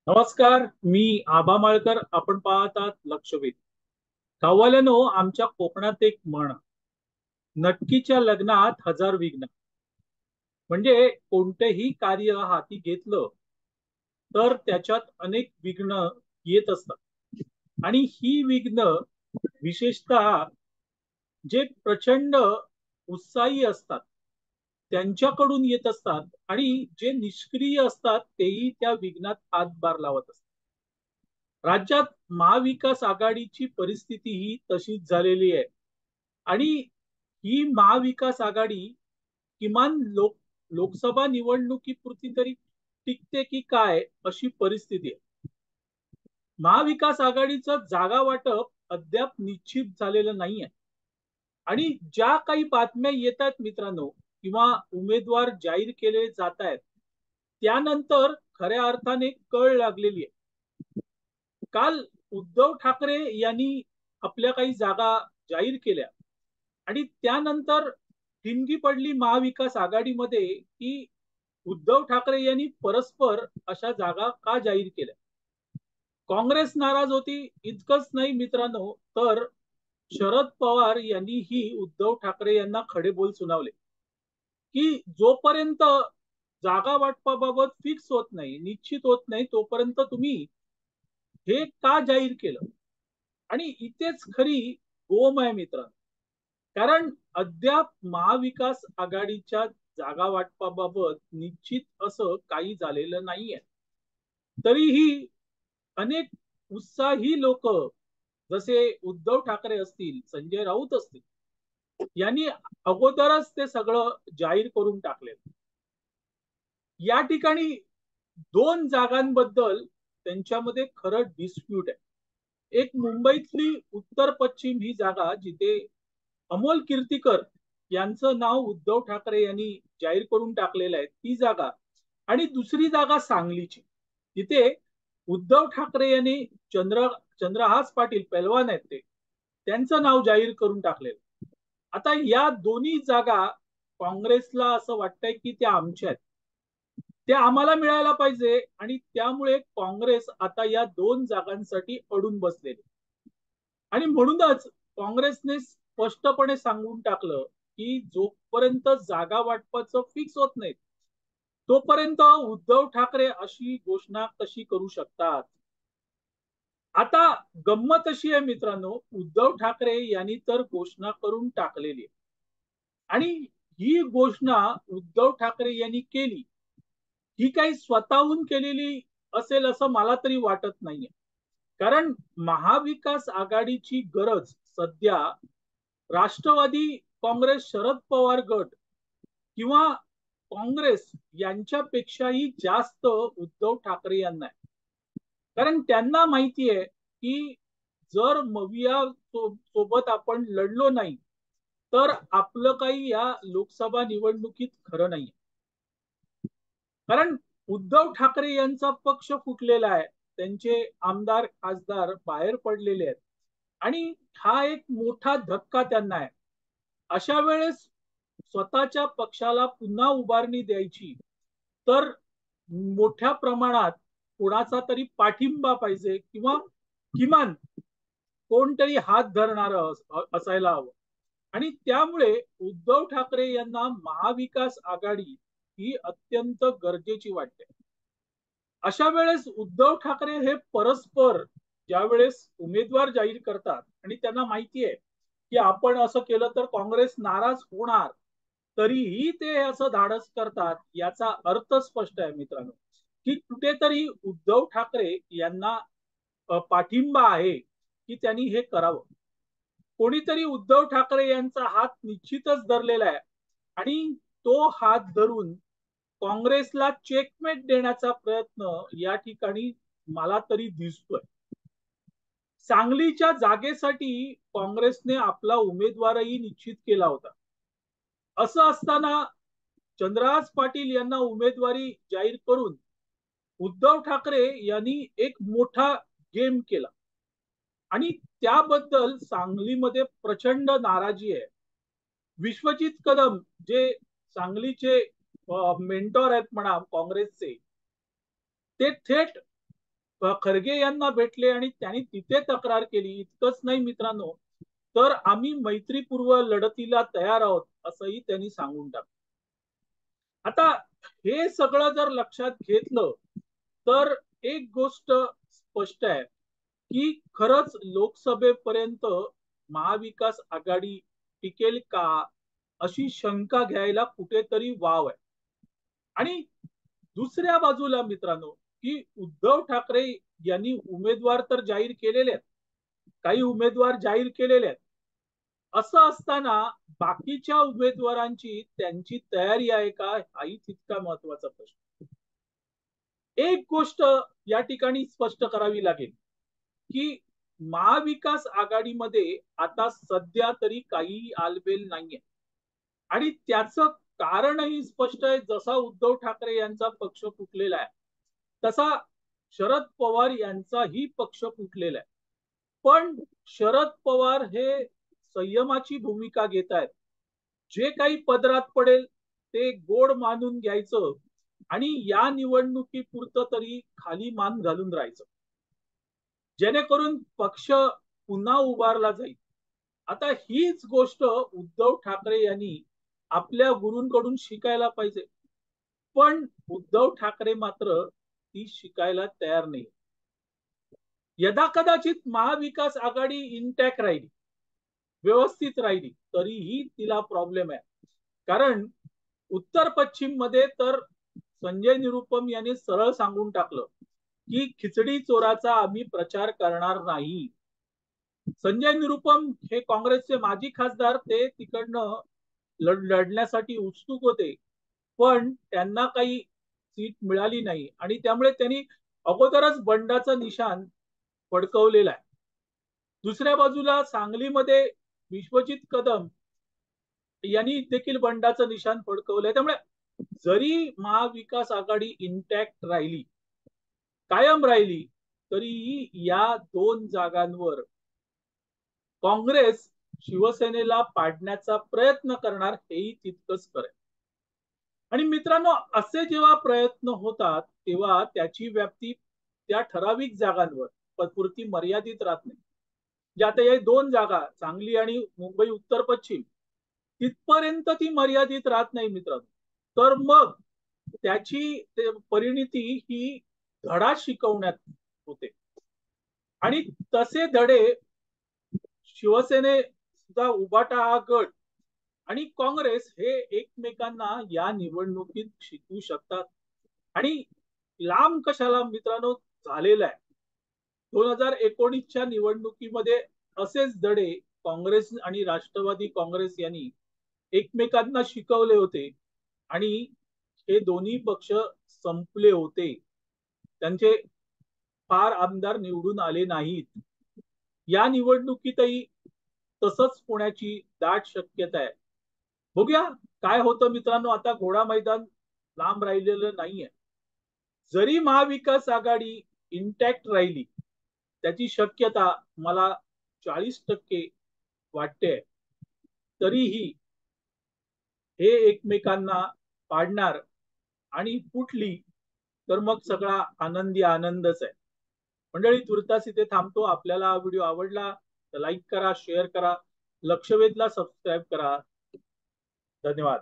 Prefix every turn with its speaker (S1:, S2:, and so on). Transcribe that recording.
S1: नमस्कार. मी आबा माळकर. आपण पाहतात लक्षवेध. गाववाल्यानो, आमच्या कोकणात एक म्हण, नटकीच्या लग्नात हजार विघ्न. म्हणजे कोणतेही कार्य हाती घेतलं तर त्याच्यात अनेक विघ्न येत असतात. आणि ही विघ्न विशेषतः जे प्रचंड उत्साही असतात त्यांच्याकडून येत असतात, आणि जे निष्क्रिय असतात तेही त्या विघ्नात हातभार लावत असतात. राज्यात महाविकास आघाडीची परिस्थिती ही तशीच झालेली आहे. आणि ही महाविकास आघाडी किमान लोकसभा निवडणुकीपुरती तरी टिकते की काय, अशी परिस्थिती आहे. महाविकास आघाडीचं जागा वाटप अद्याप निश्चित झालेलं नाहीये. आणि ज्या काही बातम्या येत आहेत मित्रांनो, किंवा उमेदवार जाहीर केले जात आहेत, त्यानंतर खऱ्या अर्थाने कळ लागलेली आहे. काल उद्धव ठाकरे यांनी आपल्या काही जागा जाहीर केल्या, आणि त्यानंतर ठिणगी पडली महाविकास आघाडीमध्ये की उद्धव ठाकरे यांनी परस्पर अशा जागा का जाहीर केल्या. काँग्रेस नाराज होती. इतकंच नाही मित्रांनो, तर शरद पवार यांनीही उद्धव ठाकरे यांना खडे बोल सुनावले की जोपर्यंत जागा वाटपाबाबत फिक्स होत नाही, निश्चित होत नाही, तोपर्यंत तुम्ही हे का जाहीर केलं. आणि इथेच खरी गोम आहे मित्रांनो. कारण अद्याप महाविकास आघाडीच्या जागा वाटपाबाबत निश्चित असं काही झालेलं नाहीये. तरीही अनेक उत्साही लोक, जसे उद्धव ठाकरे असतील, संजय राऊत असतील, यांनी अगोदरच ते सगळं जाहीर करून टाकले. या ठिकाणी दोन जागांबद्दल त्यांच्यामध्ये खरं डिस्प्यूट आहे. एक मुंबईतली उत्तर पश्चिम ही जागा, जिथे अमोल कीर्तीकर यांचं नाव उद्धव ठाकरे यांनी जाहीर करून टाकलेलं आहे, ती जागा. आणि दुसरी जागा सांगलीची, तिथे उद्धव ठाकरे यांनी चंद्रहास पाटील पहलवान आहेत ते, त्यांचं नाव जाहीर करून टाकलेलं. आता या दोन्ही जागा काँग्रेसला असं वाटतंय की त्या आमच्या आहेत, त्या आम्हाला मिळायला पाहिजे, आणि त्यामुळे काँग्रेस आता या दोन जागांसाठी अडून बसलेली. आणि म्हणूनच काँग्रेसने स्पष्टपणे सांगून टाकलं की जोपर्यंत जागा वाटपाचं फिक्स होत नाही, तोपर्यंत उद्धव ठाकरे अशी घोषणा कशी करू शकतात. आता गंमत अशी आहे मित्रांनो, उद्धव ठाकरे यांनी तर घोषणा करून टाकलेली आहे. आणि ही घोषणा उद्धव ठाकरे यांनी केली, ही काही स्वतःहून केलेली असेल असं मला तरी वाटत नाहीये. कारण महाविकास आघाडीची गरज सध्या राष्ट्रवादी काँग्रेस, शरद पवार गट किंवा काँग्रेस यांच्यापेक्षाही जास्त उद्धव ठाकरे यांना आहे. कारण त्यांना माहिती आहे की जर मविया सोबत आपण लढलो नाही, तर आपलं काही या लोकसभा निवडणुकीत खरं नाही. कारण उद्धव ठाकरे यांचा पक्ष फुटलेला आहे, त्यांचे आमदार खासदार बाहेर पडलेले आहेत, आणि हा एक मोठा धक्का त्यांना आहे. अशा वेळेस स्वतःच्या पक्षाला पुन्हा उभारणी द्यायची, तर मोठ्या प्रमाणात कोणाचा तरी पाठिंबा पाहिजे, किंवा किमान कोणतरी हात धरणार असायला हवं. आणि त्यामुळे उद्धव ठाकरे यांना महाविकास आघाडी ही अत्यंत गरजेची वाटते. अशा वेळेस उद्धव ठाकरे हे परस्पर ज्यावेळेस उमेदवार जाहीर करतात, आणि त्यांना माहिती आहे की आपण असं केलं तर काँग्रेस नाराज होणार, तरीही ते असं धाडस करतात, याचा अर्थ स्पष्ट आहे मित्रांनो, की कुठेतरी उद्धव ठाकरे यांना पाठिंबा आहे की त्यांनी हे करावं. कोणीतरी उद्धव ठाकरे यांचा हात निश्चितच धरलेला आहे, आणि तो हात धरून काँग्रेसला चेकमेट देण्याचा प्रयत्न या ठिकाणी मला तरी दिसतोय. सांगलीच्या जागेसाठी काँग्रेसने आपला उमेदवारही निश्चित केला होता. असं असताना चंद्रहास पाटील यांना उमेदवारी जाहीर करून उद्धव ठाकरे यांनी एक मोठा गेम केला, आणि त्याबद्दल सांगलीमध्ये प्रचंड नाराजी आहे. विश्वजित कदम, जे सांगलीचे मेंटॉर आहेत म्हणा काँग्रेसचे, ते थेट खरगे यांना भेटले आणि त्यांनी तिथे तक्रार केली. इतकंच नाही मित्रांनो, तर आम्ही मैत्रीपूर्व लढतीला तयार आहोत असंही त्यांनी सांगून टाकलं. आता हे सगळं जर लक्षात घेतलं तर एक गोष्ट स्पष्ट आहे की खरंच लोकसभेपर्यंत महाविकास आघाडी टिकेल का, अशी शंका घ्यायला कुठेतरी वाव आहे. आणि दुसऱ्या बाजूला मित्रांनो, की उद्धव ठाकरे यांनी उमेदवार तर जाहीर केलेले आहेत, काही उमेदवार जाहीर केलेले आहेत. असं असताना बाकीच्या उमेदवारांची त्यांची तयारी आहे का, हाही तितका महत्वाचा प्रश्न. एक गोष्ट या ठिकाणी स्पष्ट करावी लागेल की महाविकास आघाडीमध्ये आता सध्या तरी काही आलबेल नाहीये आणि त्याचं कारणही स्पष्ट आहे. जसा उद्धव ठाकरे यांचा पक्ष फुटलेला आहे तसा शरद पवार यांचाही पक्ष फुटलेला आहे. पण शरद पवार हे संयमाची भूमिका घेत आहेत. जे काही पदरात पडेल ते गोड मानून घ्यायचं आणि या निवडणुकीपुरतं तरी खाली मान घालून राहायचं, जेणेकरून पक्ष पुन्हा उभारला जाईल. आता हीच गोष्ट उद्धव ठाकरे यांनी आपल्या गुरूंकडून शिकायला पाहिजे. पण उद्धव ठाकरे मात्र ती शिकायला तयार नाही. यदा कदाचित महाविकास आघाडी इंटॅक्ट राहिली, व्यवस्थित राहिली, तरीही तिला प्रॉब्लेम आहे. कारण उत्तर पश्चिम मध्ये तर संजय निरुपम यांनी सरळ सांगून टाकलं की खिचडी चोराचा आम्ही प्रचार करणार नाही. संजय निरुपम हे काँग्रेसचे माजी खासदार, ते तिकडनं लढण्यासाठी उत्सुक होते, पण त्यांना काही सीट मिळाली नाही आणि त्यामुळे त्यांनी अगोदरच बंडाचं निशाण फडकवलेलं आहे. दुसऱ्या बाजूला सांगलीमध्ये विश्वजित कदम यांनी देखील बंडाचं निशाण फडकवलंय. त्यामुळे जरी महाविकास आघाडी इंटॅक्ट राहिली, कायम राहिली, तरीही या दोन जागांवर काँग्रेस शिवसेनेला पाडण्याचा प्रयत्न करणार, हेही तितकंच करेल. आणि मित्रांनो, असे जेव्हा प्रयत्न होतात तेव्हा त्याची व्याप्ती त्या ठराविक जागांवर पुरती मर्यादित राहत नाही. जे आता या दोन जागा, सांगली आणि मुंबई उत्तर पश्चिम, तिथपर्यंत ती मर्यादित राहत नाही मित्रांनो. तर मग त्याची परिणिती ही धडा शिकवण्यात होते आणि तसे धडे शिवसेने सुद्धा, उभाटा हा गट आणि काँग्रेस हे एकमेकांना या निवडणुकीत शिकवू शकतात. आणि लांब कशाला मित्रांनो, झालेला आहे 2019च्या निवडणुकीमध्ये असेच धडे काँग्रेस आणि राष्ट्रवादी काँग्रेस यांनी एकमेकांना शिकवले होते आणि हे दोन्ही पक्ष संपले होते. त्यांचे फार आमदार निवडून आले नाहीत. या निवडणुकीतही तसंच होण्याची दाट शक्यता आहे. बघूया काय होतं मित्रांनो. आता घोडा मैदान लांब राहिलेलं नाहीये. जरी महाविकास आघाडी इंटॅक्ट राहिली, त्याची शक्यता मला 40% वाटते, तरीही हे एकमेकांना पाडणार आणि फुटली तर मग सगळा आनंदी आनंदच आहे. मंडळी, तुर्तास इथे थांबतो. आपल्याला हा व्हिडिओ आवडला तर लाईक करा, शेअर करा, लक्षवेधला सबस्क्राईब करा. धन्यवाद.